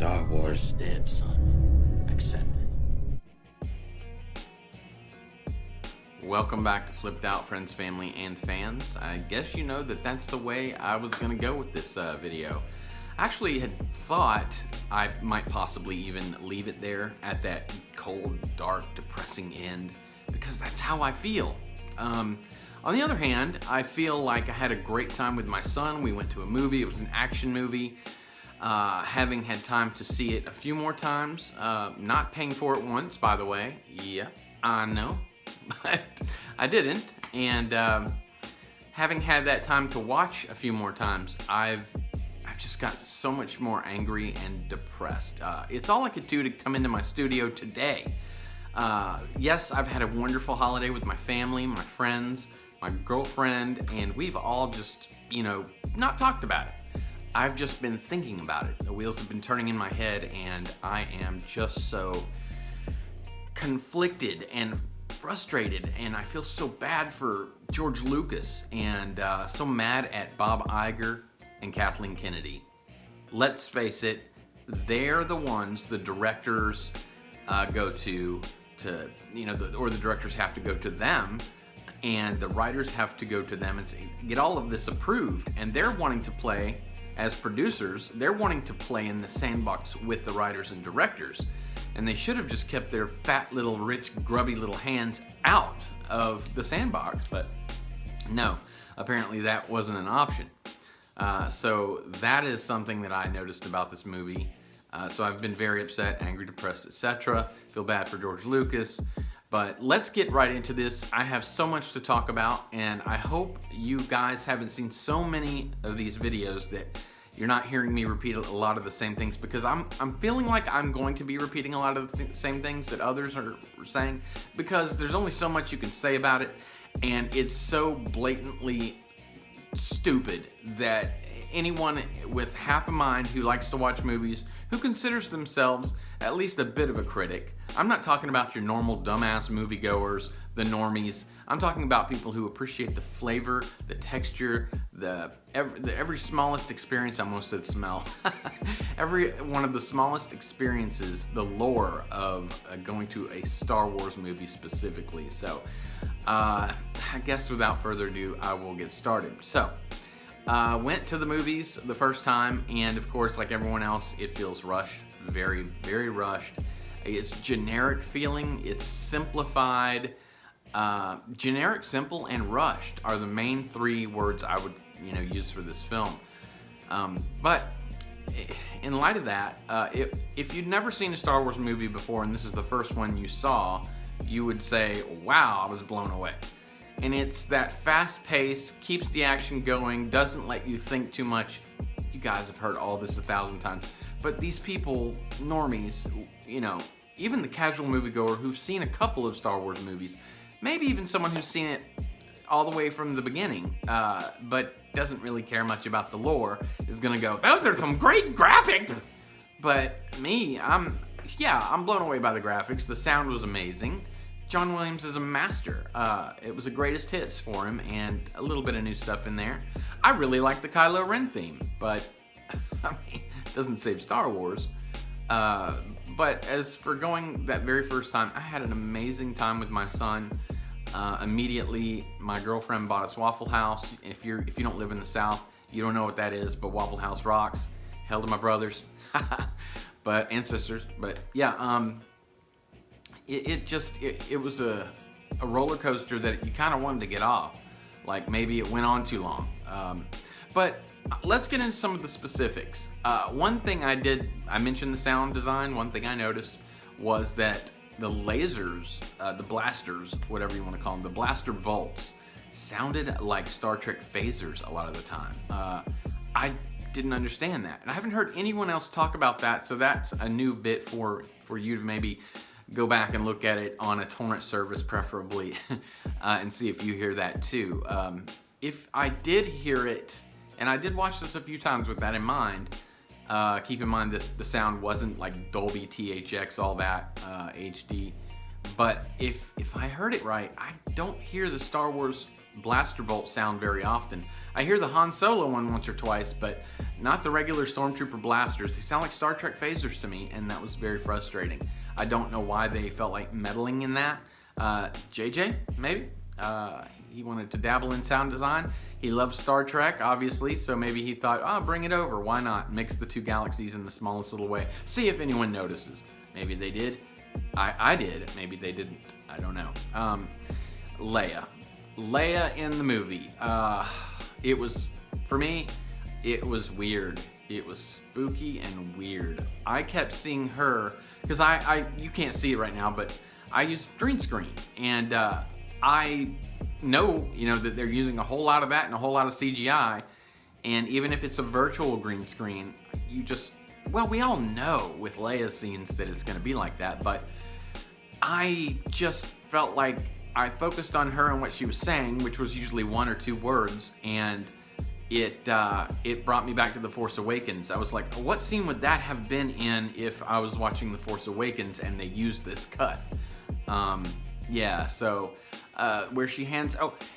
Star Wars dead, son. Accept it. Welcome back to Flipped Out, friends, family, and fans. I guess you know that that's the way I was going to go with this video. I actually had thought I might possibly even leave it there at that cold, dark, depressing end, because that's how I feel. On the other hand, I feel like I had a great time with my son. We went to a movie. It was an action movie. Having had time to see it a few more times, not paying for it once, by the way. Yeah, I know, but I didn't. And having had that time to watch a few more times, I've just got so much more angry and depressed. It's all I could do to come into my studio today. Yes, I've had a wonderful holiday with my family, my friends, my girlfriend, and we've all just, not talked about it. I've just been thinking about it. The wheels have been turning in my head, and I am just so conflicted and frustrated, and I feel so bad for George Lucas, and so mad at Bob Iger and Kathleen Kennedy. Let's face it, they're the ones the directors go to, or the directors have to go to them, and the writers have to go to them and get all of this approved, and they're wanting to play. As producers, they're wanting to play in the sandbox with the writers and directors, and they should have just kept their fat little rich grubby little hands out of the sandbox, but no, apparently that wasn't an option. So that is something that I noticed about this movie. So I've been very upset, angry, depressed, etc. Feel bad for George Lucas. But let's get right into this. I have so much to talk about, and I hope you guys haven't seen so many of these videos that you're not hearing me repeat a lot of the same things, because I'm feeling like I'm going to be repeating a lot of the same things that others are saying, because there's only so much you can say about it, and it's so blatantly stupid that anyone with half a mind who likes to watch movies, who considers themselves at least a bit of a critic. I'm not talking about your normal dumbass moviegoers, the normies. I'm talking about people who appreciate the flavor, the texture, every smallest experience. I almost said smell. Every one of the smallest experiences, the lore of going to a Star Wars movie specifically. So I guess without further ado, I will get started. So went to the movies the first time, and of course, like everyone else, it feels rushed, very, very rushed. It's generic feeling, it's simplified. Generic, simple, and rushed are the main three words I would, use for this film. But in light of that, if you'd never seen a Star Wars movie before and this is the first one you saw, you would say, wow, I was blown away. And it's that fast pace, keeps the action going, doesn't let you think too much. You guys have heard all this 1,000 times. But these people, normies, even the casual moviegoer who've seen a couple of Star Wars movies, maybe even someone who's seen it all the way from the beginning, but doesn't really care much about the lore, is gonna go, those are some great graphics! But me, I'm blown away by the graphics. The sound was amazing. John Williams is a master. It was a greatest hits for him, and a little bit of new stuff in there. I really like the Kylo Ren theme, but it doesn't save Star Wars. But as for going that very first time, I had an amazing time with my son. Immediately, my girlfriend bought us Waffle House. If you don't live in the South, you don't know what that is, but Waffle House rocks. Hell to my brothers, and sisters. But yeah, it was a roller coaster that you kind of wanted to get off. Like maybe it went on too long. But let's get into some of the specifics. One thing I mentioned the sound design. One thing I noticed was that the lasers, the blasters, whatever you want to call them, the blaster bolts, sounded like Star Trek phasers a lot of the time. I didn't understand that, and I haven't heard anyone else talk about that, so that's a new bit for you to maybe go back and look at it on a torrent service preferably, and see if you hear that too. If I did hear it, and I did watch this a few times with that in mind, keep in mind the sound wasn't like Dolby THX, all that HD, but if I heard it right, I don't hear the Star Wars blaster bolt sound very often. I hear the Han Solo one once or twice, but not the regular Stormtrooper blasters. They sound like Star Trek phasers to me, and that was very frustrating. I don't know why they felt like meddling in that. JJ, maybe? He wanted to dabble in sound design. He loves Star Trek, obviously, so maybe he thought, oh, bring it over. Why not? Mix the two galaxies in the smallest little way. See if anyone notices. Maybe they did. I did. Maybe they didn't. I don't know. Leia in the movie. It was, for me, it was weird. It was spooky and weird. I kept seeing her, because you can't see it right now, but I use green screen, and I know, that they're using a whole lot of that and a whole lot of CGI, and even if it's a virtual green screen, we all know with Leia's scenes that it's going to be like that, but I just felt like I focused on her and what she was saying, which was usually one or two words, and it brought me back to The Force Awakens. I was like, what scene would that have been in if I was watching The Force Awakens and they used this cut? Where she hands Rey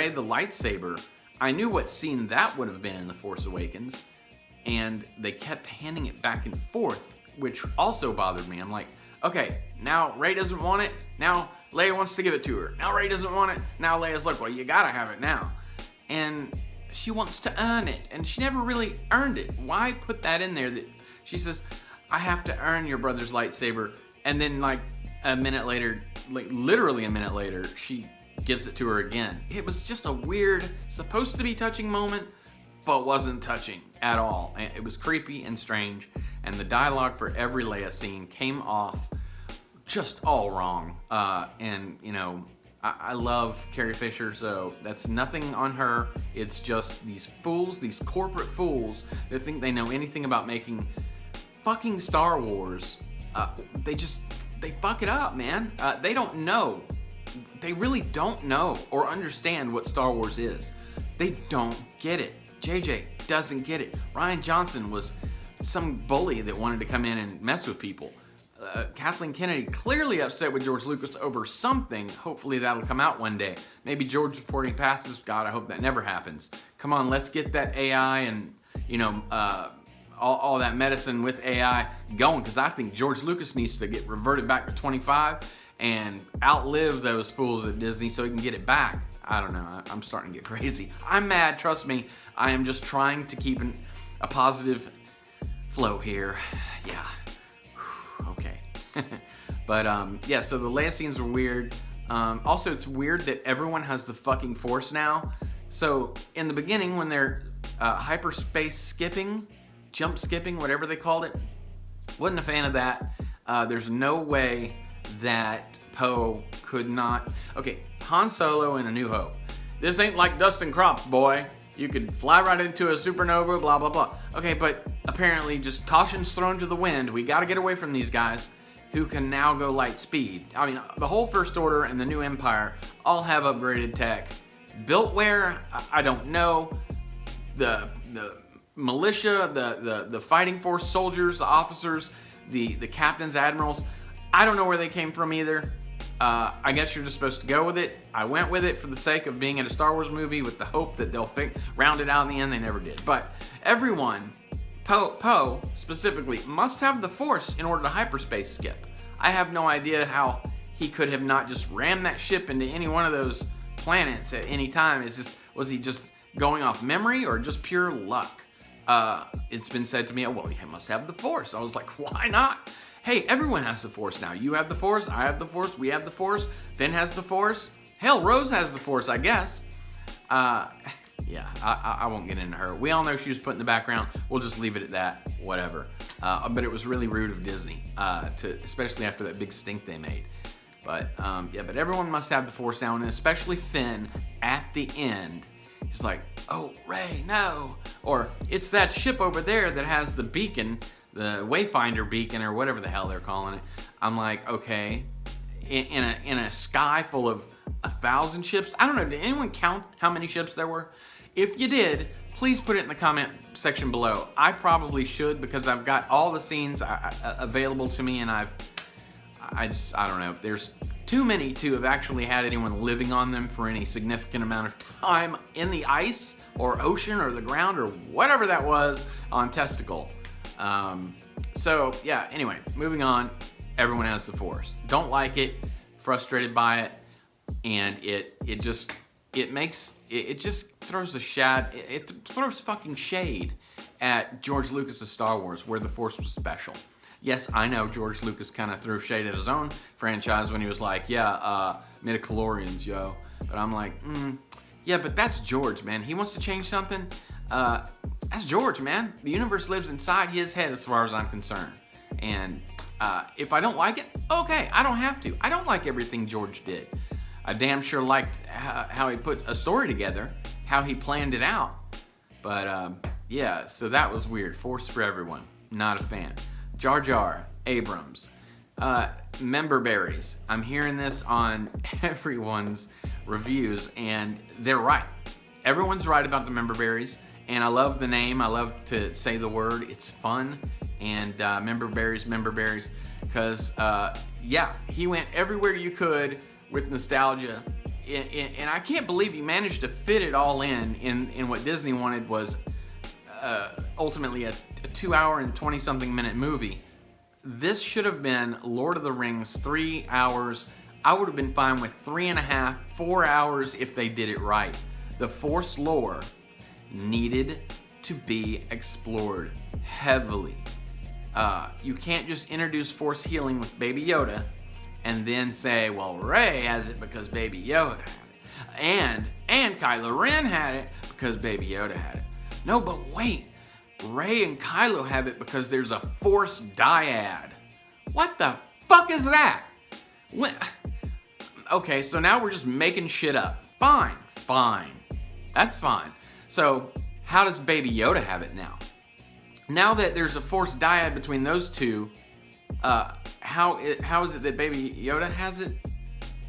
the lightsaber, I knew what scene that would have been in The Force Awakens, and they kept handing it back and forth, which also bothered me. I'm like, okay, now Rey doesn't want it, now Leia wants to give it to her. Now Rey doesn't want it, now Leia's like, well, you gotta have it now. And she wants to earn it, and she never really earned it. Why put that in there that she says, I have to earn your brother's lightsaber, and then like a minute later, like literally a minute later, she gives it to her again. It was just a weird, supposed to be touching moment, but wasn't touching at all. It was creepy and strange, and the dialogue for every Leia scene came off just all wrong. I love Carrie Fisher, so that's nothing on her. It's just these fools, these corporate fools that think they know anything about making fucking Star Wars. They fuck it up, man. They don't know. They really don't know or understand what Star Wars is. They don't get it. JJ doesn't get it. Rian Johnson was some bully that wanted to come in and mess with people. Kathleen Kennedy clearly upset with George Lucas over something. Hopefully that'll come out one day. Maybe George before he passes. God, I hope that never happens. Come on, let's get that AI and, all that medicine with AI going, because I think George Lucas needs to get reverted back to 25 and outlive those fools at Disney so he can get it back. I don't know. I'm starting to get crazy. I'm mad. Trust me. I am just trying to keep a positive flow here. Yeah. Okay. But so the Leia scenes were weird. Also, it's weird that everyone has the fucking Force now. So in the beginning, when they're hyperspace skipping, jump skipping, whatever they called it, wasn't a fan of that. There's no way that Poe could not. Okay, Han Solo in A New Hope. This ain't like dusting crops, boy. You could fly right into a supernova, blah, blah, blah. Okay, but apparently just caution's thrown to the wind. We got to get away from these guys who can now go light speed. I mean, the whole First Order and the New Empire all have upgraded tech. Built where? I don't know. The militia, the fighting force soldiers, the officers, the captains, admirals, I don't know where they came from either. I guess you're just supposed to go with it. I went with it for the sake of being in a Star Wars movie with the hope that they'll round it out in the end. They never did. But everyone, Poe specifically, must have the Force in order to hyperspace skip. I have no idea how he could have not just rammed that ship into any one of those planets at any time. Was he just going off memory or just pure luck? It's been said to me, well, he must have the Force. I was like, why not? Hey, everyone has the Force now. You have the Force, I have the Force, we have the Force, Finn has the Force. Hell, Rose has the Force, I guess. I won't get into her. We all know she was put in the background. We'll just leave it at that, whatever. But it was really rude of Disney, especially after that big stink they made. But but everyone must have the Force now, and especially Finn at the end. He's like, oh, Rey, no. Or it's that ship over there that has the beacon, the Wayfinder beacon or whatever the hell they're calling it. I'm like, okay, in a sky full of 1,000 ships. I don't know, did anyone count how many ships there were? If you did, please put it in the comment section below. I probably should, because I've got all the scenes available to me, and I don't know. There's too many to have actually had anyone living on them for any significant amount of time in the ice or ocean or the ground or whatever that was on Testicle. So yeah, anyway, moving on. Everyone has the Force. Don't like it, frustrated by it, and it just throws it throws fucking shade at George Lucas's Star Wars, where the Force was special. Yes, I know George Lucas kind of threw shade at his own franchise when he was like, midichlorians, yo. But I'm like, yeah, but that's George, man. He wants to change something. That's George, man. The universe lives inside his head as far as I'm concerned. And if I don't like it, okay, I don't have to. I don't like everything George did. I damn sure liked how he put a story together, how he planned it out. But yeah, so that was weird. Force for everyone. Not a fan. Jar Jar, Abrams. Member berries. I'm hearing this on everyone's reviews, and they're right. Everyone's right about the member berries, and I love the name. I love to say the word. It's fun. And member berries, because yeah, he went everywhere you could with nostalgia, and I can't believe he managed to fit it all in what Disney wanted was ultimately a 2 hour and 20-something minute movie. This should have been Lord of the Rings, 3 hours. I would have been fine with 3.5, 4 hours if they did it right. The Force lore needed to be explored heavily. You can't just introduce Force healing with Baby Yoda and then say, well, Rey has it because Baby Yoda had it. And Kylo Ren had it because Baby Yoda had it. No, but wait. Rey and Kylo have it because there's a Force dyad. What the fuck is that? Okay, so now we're just making shit up. Fine. That's fine. So how does Baby Yoda have it now? Now that there's a Force dyad between those two, how is it that Baby Yoda has it?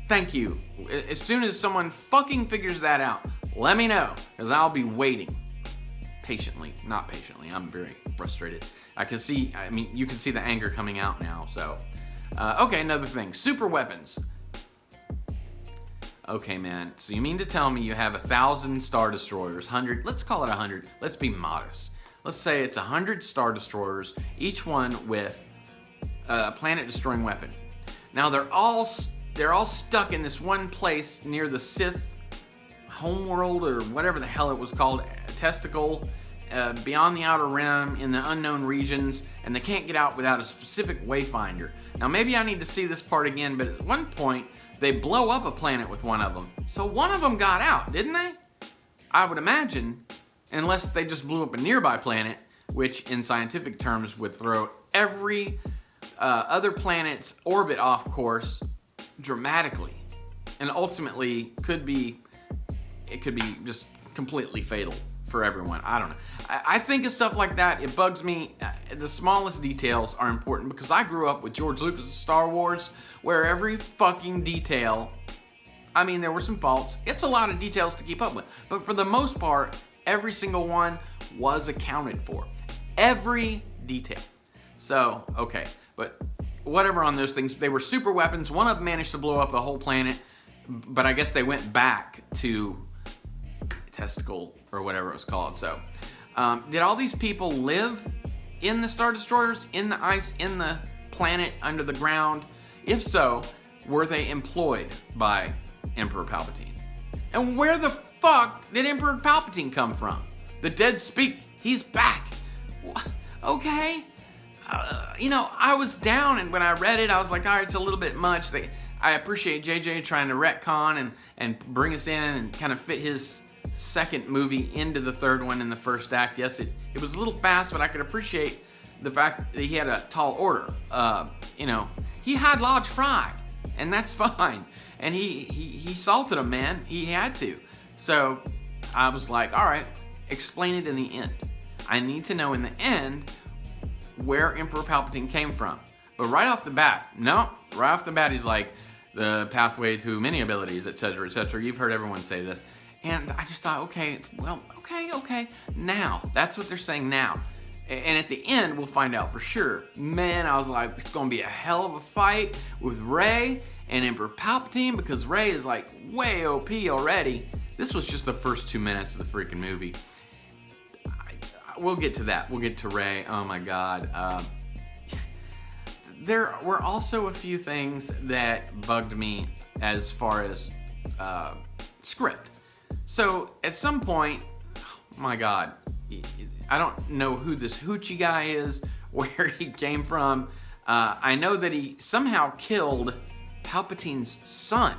Thank you. As soon as someone fucking figures that out, let me know, because I'll be waiting. Not patiently, I'm very frustrated. You can see the anger coming out now, so. Okay, another thing, super weapons. Okay, man, so you mean to tell me you have 1,000 Star Destroyers, 100, let's call it 100, let's be modest. Let's say it's 100 Star Destroyers, each one with a planet-destroying weapon. Now they're all stuck in this one place near the Sith homeworld, or whatever the hell it was called, Testicle, beyond the Outer Rim, in the unknown regions, and they can't get out without a specific wayfinder. Now maybe I need to see this part again, but at one point, they blow up a planet with one of them. So one of them got out, didn't they? I would imagine, unless they just blew up a nearby planet, which in scientific terms would throw every other planet's orbit off course dramatically, and ultimately could be just completely fatal for everyone. I don't know. I think of stuff like that, it bugs me. The smallest details are important because I grew up with George Lucas' Star Wars, where every fucking detail, I mean, there were some faults. It's a lot of details to keep up with, but for the most part, every single one was accounted for. Every detail. So, okay, but whatever on those things, they were super weapons. One of them managed to blow up a whole planet, but I guess they went back to Testicle or whatever it was called. So, did all these people live in the Star Destroyers, in the ice, in the planet, under the ground? If so, were they employed by Emperor Palpatine? And where the fuck did Emperor Palpatine come from? The dead speak. He's back. Okay. I was down, and when I read it, I was like, all right, it's a little bit much. I appreciate JJ trying to retcon and bring us in and kind of fit his second movie into the third one in the first act. Yes, it was a little fast, but I could appreciate the fact that he had a tall order. He had large fry, and that's fine. And he salted him, man. He had to. So I was like, all right, explain it in the end. I need to know in the end where Emperor Palpatine came from. But right off the bat, he's like, the pathway to many abilities, etc., etc. You've heard everyone say this. And I just thought, okay. Now, that's what they're saying now. And at the end, we'll find out for sure. Man, I was like, it's going to be a hell of a fight with Rey and Emperor Palpatine, because Rey is like way OP already. This was just the first 2 minutes of the freaking movie. We'll get to that. We'll get to Rey. Oh my God. There were also a few things that bugged me as far as script. So at some point, oh my God, I don't know who this hoochie guy is, where he came from. I know that he somehow killed Palpatine's son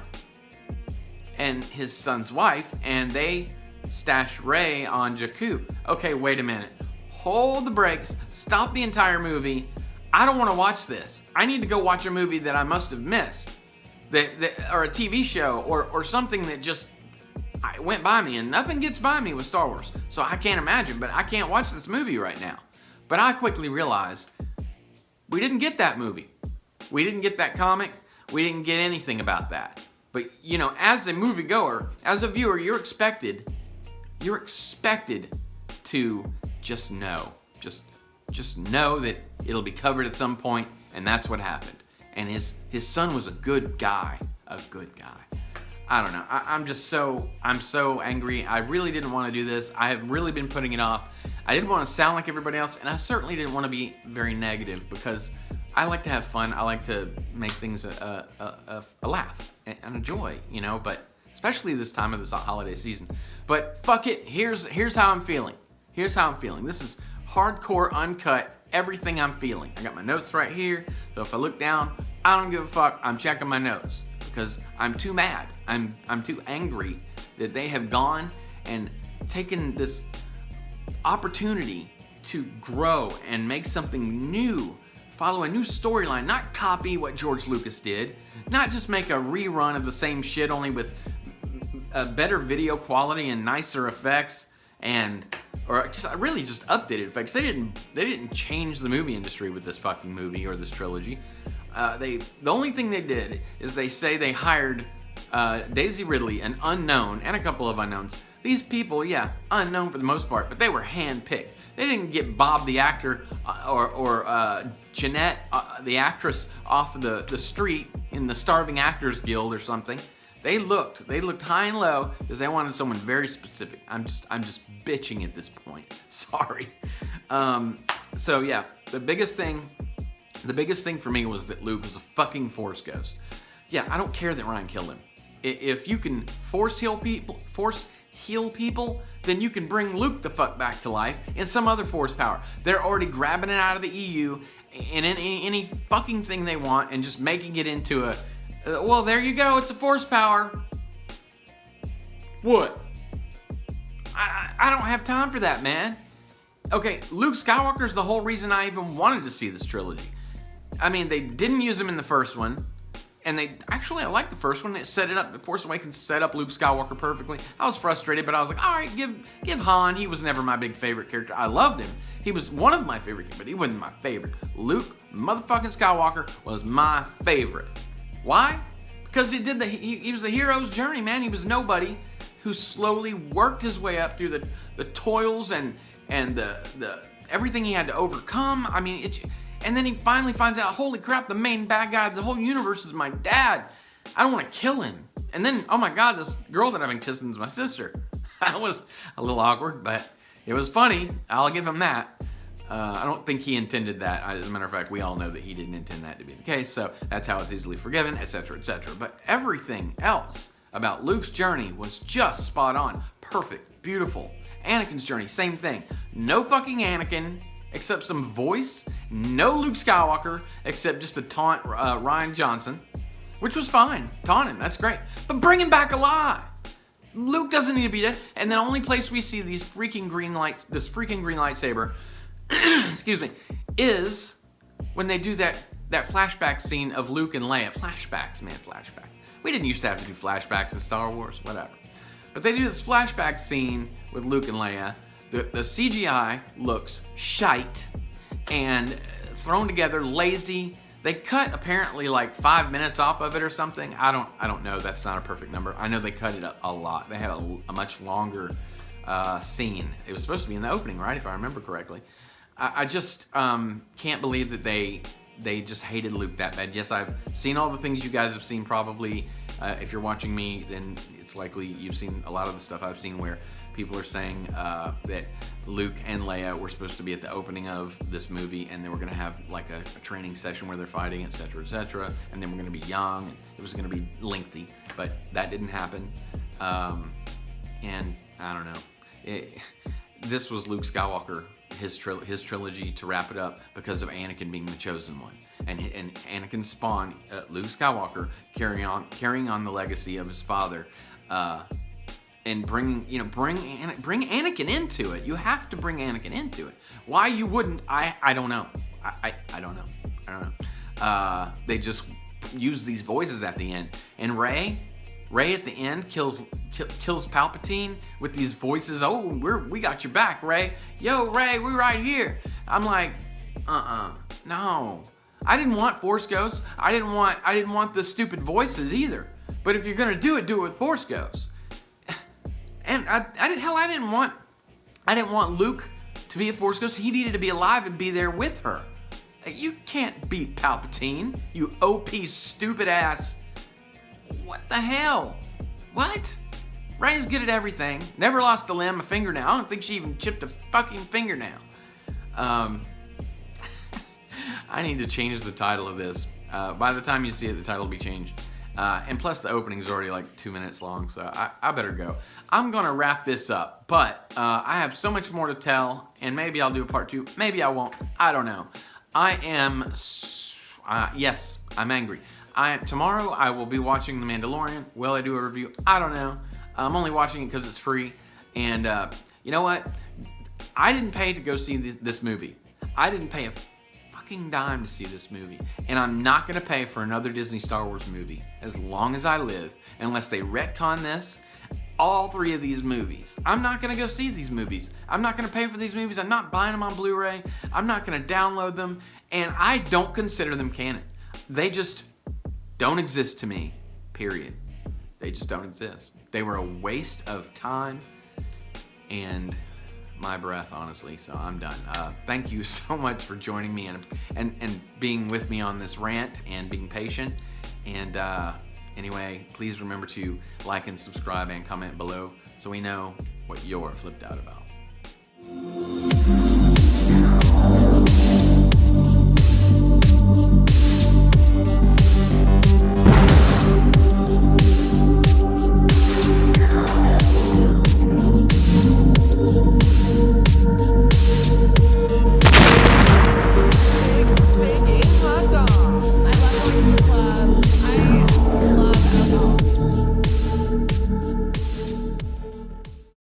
and his son's wife, and they stashed Rey on Jakku. Okay, wait a minute. Hold the brakes. Stop the entire movie. I don't want to watch this. I need to go watch a movie that I must have missed, or a TV show, or something that just went by me. And nothing gets by me with Star Wars, so I can't imagine. But I can't watch this movie right now. But I quickly realized we didn't get that movie. We didn't get that comic. We didn't get anything about that. But you know, as a moviegoer, as a viewer, you're expected to just know. Just know that it'll be covered at some point, and that's what happened. And his son was a good guy. A good guy. I don't know. I'm so angry. I really didn't want to do this. I have really been putting it off. I didn't want to sound like everybody else, and I certainly didn't want to be very negative, because I like to have fun. I like to make things a laugh and a joy, you know, but especially this time of this holiday season. But fuck it. Here's how I'm feeling. Here's how I'm feeling. This is hardcore, uncut, everything I'm feeling. I got my notes right here, so if I look down, I don't give a fuck. I'm checking my notes because I'm too mad. I'm too angry that they have gone and taken this opportunity to grow and make something new, follow a new storyline, not copy what George Lucas did, not just make a rerun of the same shit only with a better video quality and nicer effects, or really just updated effects. They didn't change the movie industry with this fucking movie or this trilogy. The only thing they did is they say they hired Daisy Ridley, an unknown, and a couple of unknowns. These people, yeah, unknown for the most part, but they were handpicked. They didn't get Bob the actor or Jeanette the actress off of the street in the Starving Actors Guild or something. They looked high and low because they wanted someone very specific. I'm just bitching at this point. Sorry. So yeah, the biggest thing for me was that Luke was a fucking Force ghost. Yeah, I don't care that Ryan killed him. If you can force heal people, then you can bring Luke the fuck back to life in some other Force power. They're already grabbing it out of the EU in any fucking thing they want and just making it into a, well, there you go, it's a Force power. What? I don't have time for that, man. Okay, Luke Skywalker's the whole reason I even wanted to see this trilogy. I mean, they didn't use him in the first one. And I like the first one. It set it up. The Force Awakens set up Luke Skywalker perfectly. I was frustrated, but I was like, all right, give Han. He was never my big favorite character. I loved him. He was one of my favorite, but he wasn't my favorite. Luke motherfucking Skywalker was my favorite. Why? Because he was the hero's journey, man. He was nobody who slowly worked his way up through the toils and the everything he had to overcome. I mean, and then he finally finds out, holy crap, the main bad guy of the whole universe is my dad. I don't want to kill him. And then, oh my God, this girl that I've been kissing is my sister. That was a little awkward, but it was funny. I'll give him that. I don't think he intended that. As a matter of fact, we all know that he didn't intend that to be the case, so that's how it's easily forgiven, etc., etc. But everything else about Luke's journey was just spot on. Perfect. Beautiful. Anakin's journey, same thing. No fucking Anakin, except some voice. No Luke Skywalker, except just to taunt Rian Johnson, which was fine. Taunt him, that's great. But bring him back alive. Luke doesn't need to be dead. And the only place we see these freaking green lights, this freaking green lightsaber, excuse me, is when they do that flashback scene of Luke and Leia. Flashbacks, man, flashbacks. We didn't used to have to do flashbacks in Star Wars, whatever. But they do this flashback scene with Luke and Leia. The CGI looks shite and thrown together, lazy. They cut apparently like 5 minutes off of it or something. I don't know. That's not a perfect number. I know they cut it a lot. They had a much longer scene. It was supposed to be in the opening, right? If I remember correctly. I just can't believe that they just hated Luke that bad. Yes, I've seen all the things you guys have seen probably. If you're watching me, then it's likely you've seen a lot of the stuff I've seen where people are saying that Luke and Leia were supposed to be at the opening of this movie, and they were going to have like a training session where they're fighting, etc., and then we're going to be young, and it was going to be lengthy, but that didn't happen. And I don't know. This was Luke Skywalker, his trilogy to wrap it up because of Anakin being the chosen one, and Anakin spawned Luke Skywalker carrying on the legacy of his father, and bring Anakin into it. You have to bring Anakin into it. Why you wouldn't? I don't know. I don't know. They just use these voices at the end, and Rey at the end kills Palpatine with these voices. Oh, we got your back, Rey. Yo, Rey, we're right here. I'm like, no. I didn't want Force Ghosts. I didn't want the stupid voices either. But if you're gonna do it with Force Ghosts. And I didn't want Luke to be a Force Ghost. He needed to be alive and be there with her. You can't beat Palpatine, you OP stupid ass. What the hell? What? Rey's good at everything. Never lost a limb, a fingernail. I don't think she even chipped a fucking fingernail. I need to change the title of this. By the time you see it, the title will be changed. And plus the opening is already like 2 minutes long, so I better go. I'm gonna wrap this up, but I have so much more to tell, and maybe I'll do a part 2. Maybe I won't. I don't know. I am, yes, I'm angry. Tomorrow I will be watching The Mandalorian. Will I do a review? I don't know. I'm only watching it because it's free. And you know what? I didn't pay to go see this movie. I didn't pay a fucking dime to see this movie. And I'm not going to pay for another Disney Star Wars movie as long as I live, unless they retcon this. All 3 of these movies. I'm not going to go see these movies. I'm not going to pay for these movies. I'm not buying them on Blu-ray. I'm not going to download them. And I don't consider them canon. They just don't exist to me, period. They just don't exist. They were a waste of time and my breath, honestly, so I'm done. Thank you so much for joining me and being with me on this rant and being patient. And anyway, please remember to like and subscribe and comment below so we know what you're flipped out about.